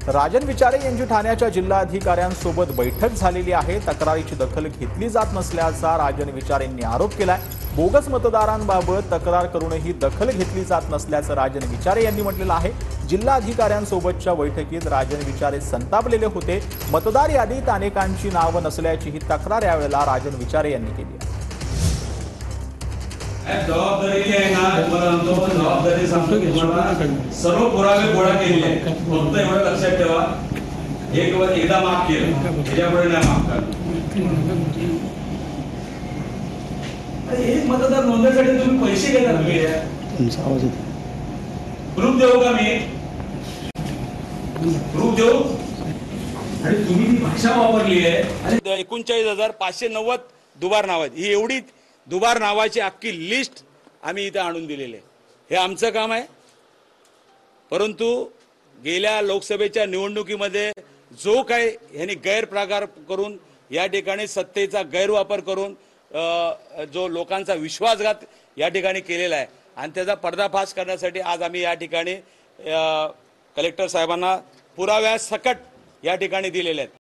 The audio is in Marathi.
राजन विचारे यांची ठाण्याच्या जिल्हाधिकाऱ्यांसोबत बैठक झालेली आहे। तक्रारीची दखल घेतली जात नसल्याचा राजन विचारे यांनी आरोप केलाय। बोगस मतदारांबाबत तक्रार करूनही दखल घेतली जात नसल्याचं राजन विचारे यांनी म्हटलेलं आहे। जिल्हाधिकाऱ्यांसोबतच्या बैठकीत राजन विचारे संतापलेले होते। मतदार यादीत अनेकांची नावं नसल्याची ही तक्रार यावेळेला राजन विचारे यांनी केली आहे। जबाबदारी आहे ना, तुम्हाला आमचं जबाबदारी सांगतो की तुम्हाला सर्व पुरावे गोळा केलेले आहेत। फक्त एवढं लक्षात ठेवा, एकदा माफ केलं त्याच्यापुढे नाही माफ करणार। एक मतदार नोंदणीसाठी तुम्ही पैसे घेणार, प्रूफ देऊ का मी? प्रूफ देऊ? आणि तुम्ही ती भाषा वापरली आहे। 39,590 दुबार नाव आहेत। ही एवढी दुबार नावाची अख्खी लिस्ट आम्ही इथे आणून दिलेली आहे। हे आमचं काम आहे। परंतु गेल्या लोकसभेच्या निवडणुकीमध्ये जो काही यांनी गैरप्रकार करून या ठिकाणी सत्तेचा गैरवापर करून जो लोकांचा विश्वासघात या ठिकाणी केलेला आहे आणि त्याचा पर्दाफाश करण्यासाठी आज आम्ही या ठिकाणी कलेक्टर साहेबांना पुराव्यासकट या ठिकाणी दिलेले आहेत।